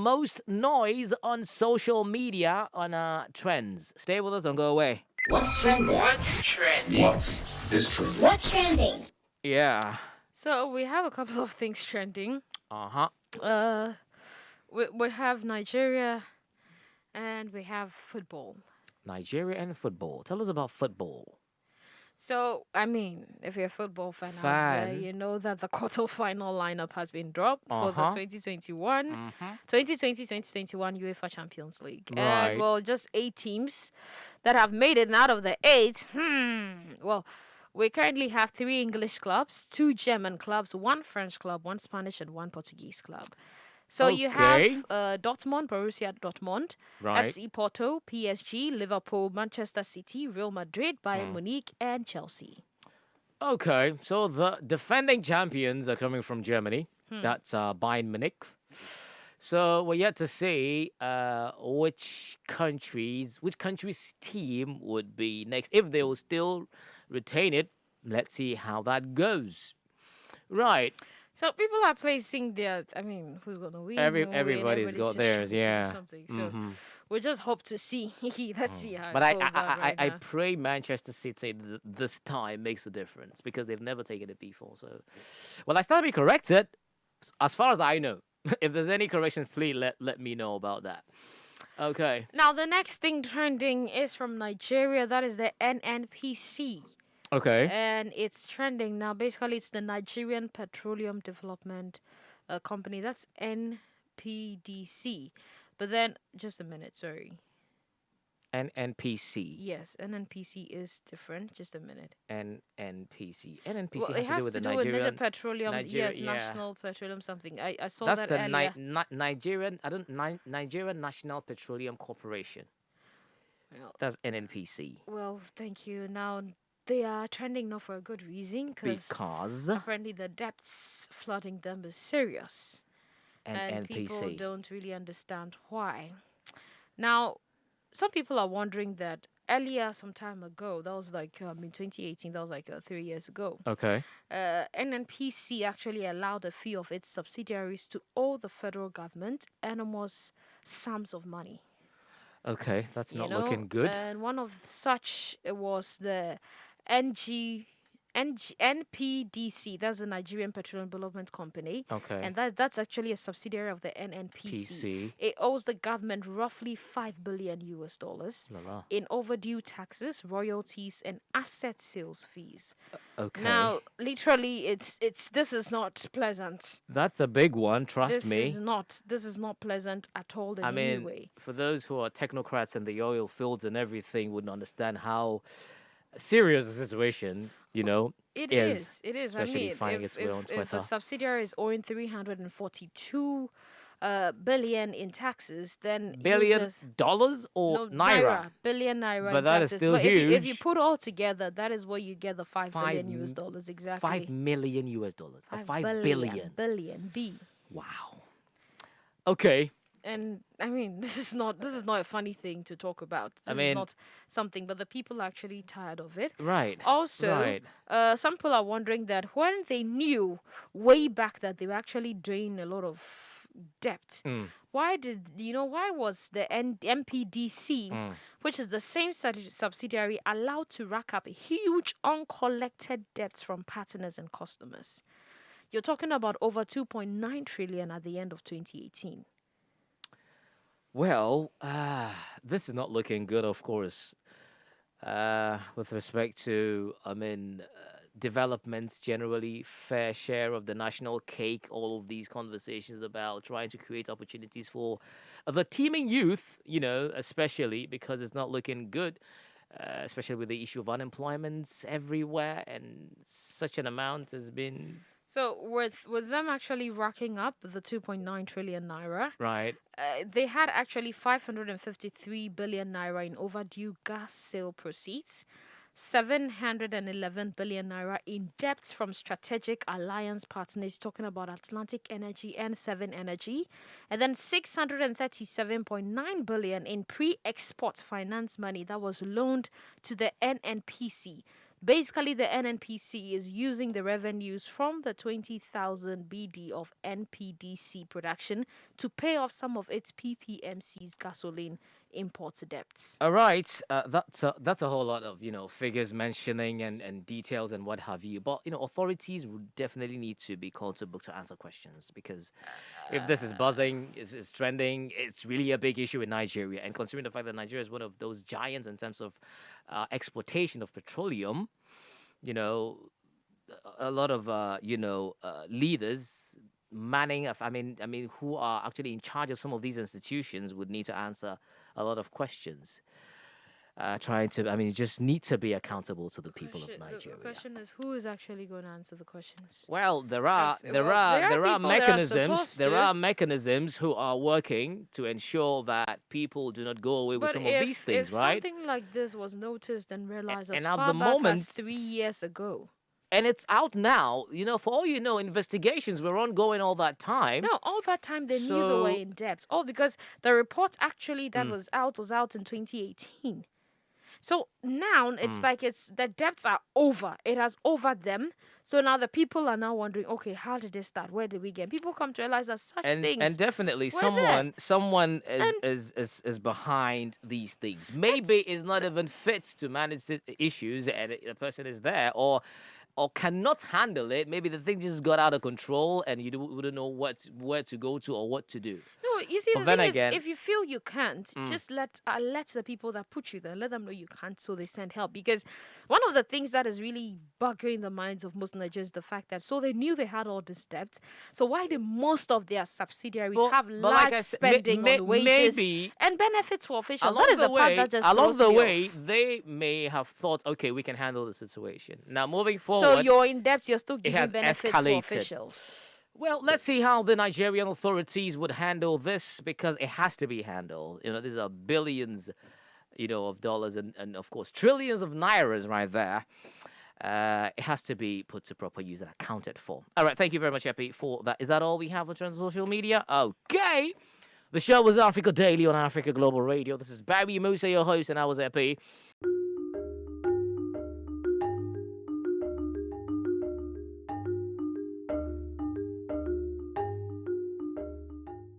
Most noise on social media on trends. Stay with us, don't go away. What's trending? What's trending? What is trending? What's trending? Yeah. So we have a couple of things trending. Uh-huh. We have Nigeria and we have football. Nigeria and football. Tell us about football. So, I mean, if you're a football fan out there, Fan. you know that the quarter-final lineup has been dropped for the Uh-huh. 2021, Mm-hmm. 2020-2021 UEFA Champions League. Right. And, well, just 8 teams that have made it out of the 8. Well, we currently have 3 English clubs, 2 German clubs, 1 French club, 1 Spanish, and 1 Portuguese club. So you Okay. have Dortmund, Borussia Dortmund, Right. FC Porto, PSG, Liverpool, Manchester City, Real Madrid, Bayern Munich, and Chelsea. Okay. So the defending champions are coming from Germany. That's Bayern Munich. So we're yet to see which country's team would be next. If they will still retain it, let's see how that goes. Right. So people are placing their, who's going to win? Everybody's got just theirs, choosing yeah. Something. So Mhm. we just hope to see. Let's see how But it goes out right I now. pray Manchester City this time makes a difference because they've never taken it before. So, well, I stand to be corrected as far as I know. If there's any corrections, please let me know about that. Okay. Now, the next thing trending is from Nigeria. That is the NNPC. Okay. And it's trending now. Basically, it's the Nigerian Petroleum Development Company. That's NPDC. But then, just a minute, sorry. NNPC. Yes, NNPC is different. Just a minute. NNPC. NNPC Well, it has to do with the Nigerian. Petroleum. Nigeria, yes, yeah. National Petroleum something. I saw That's that the earlier. Nigerian. Nigerian National Petroleum Corporation. Well, That's NNPC. well, thank you. Now, they are trending now for a good reason Because apparently the debts flooding them is serious. And people NNPC. don't really understand why. Now, some people are wondering that earlier, some time ago, that was like in 2018, that was like 3 years ago, Okay. NNPC actually allowed a few of its subsidiaries to owe the federal government enormous sums of money. Okay, that's You not know, looking good. And one of such was the NPDC, that's the Nigerian Petroleum Development Company. Okay. And that's actually a subsidiary of the NNPC. PC. It owes the government roughly $5 billion La la. in overdue taxes, royalties, and asset sales fees. Okay. Now, literally, this is not pleasant. That's a big one, trust This me. is not pleasant at all in I any mean, way. for those who are technocrats in the oil fields and everything wouldn't understand how serious the situation, It is. is. It is. especially finding its way on if a Twitter. subsidiary is owing 342 billion in taxes, then you Billion just, dollars or no, naira? billion naira. But in that is taxes. still But if you huge. put all together, that is what you get the $5 billion Five US m- dollars exactly. $5 million US. Or 5 billion. billion. B. Wow. Okay. And this is not a funny thing to talk about. This mean- is not something, but the people are actually tired of it. Right. Also, Right. some people are wondering that when they knew way back that they were actually doing a lot of debt, why was the MPDC, which is the same subsidiary, allowed to rack up huge uncollected debts from partners and customers? You're talking about over 2.9 trillion at the end of 2018. Well, this is not looking good, of course. With respect to, developments generally, fair share of the national cake, all of these conversations about trying to create opportunities for the teeming youth, especially because it's not looking good, especially with the issue of unemployment everywhere, and such an amount has been So with them actually racking up the 2.9 trillion naira, right. they had actually 553 billion naira in overdue gas sale proceeds, 711 billion naira in debts from strategic alliance partners, talking about Atlantic Energy and Seven Energy, and then 637.9 billion in pre-export finance money that was loaned to the NNPC Basically, the NNPC is using the revenues from the 20,000 BD of NPDC production to pay off some of its PPMC's gasoline import debts. All right, that's a whole lot of figures mentioning and details and what have you. But authorities would definitely need to be called to book to answer questions, because if this is buzzing, is trending, it's really a big issue in Nigeria. And considering the fact that Nigeria is one of those giants in terms of exportation of petroleum, you know, a lot of leaders manning of I mean who are actually in charge of some of these institutions would need to answer a lot of questions, trying to just need to be accountable to the people of The Nigeria. question is, who is actually going to answer the questions? Well, there are Because, there well, are there are there are people that are mechanisms supposed there to. are mechanisms who are working to ensure that people do not go away with But some of these things, if right? something like this was noticed and realized as And at far the back moment, as 3 years ago, and it's out now. For all you know, investigations were ongoing all that time. no, all that time they knew they were So, in debt. All because the report actually that mm, was out in 2018. So now it's mm. like it's the debts are over. It has over them. So now the people are now wondering, okay, how did it start? Where did we get? People come to realize that such And things definitely were there. someone is And is behind these things. Maybe is not even fit to manage issues, and the person is there, or cannot handle it. Maybe the thing just got out of control, and you wouldn't know where to go to or what to do. no, you see, But the then thing is, again, if you feel you can't, mm, just let the people that put you there, let them know you can't, so they send help. Because one of the things that is really bugging the minds of most Nigerians is the fact that so they knew they had all this debt. So why do most of their subsidiaries have but like large I said, spending on wages maybe and benefits for officials? along That is the the part way, that just throws me off. they may have thought, okay, we can handle the situation. Now, moving So forward, you're in debt, you're still it giving has benefits for escalated. officials. Well, let's see how the Nigerian authorities would handle this, because it has to be handled. These are billions, of dollars, and of course trillions of nairas right there. It has to be put to proper use and accounted for. All right, thank you very much, Epi, for that. Is that all we have on trans social media? Okay. The show was Africa Daily on Africa Global Radio. This is Barry Musa, your host, and I was Epi.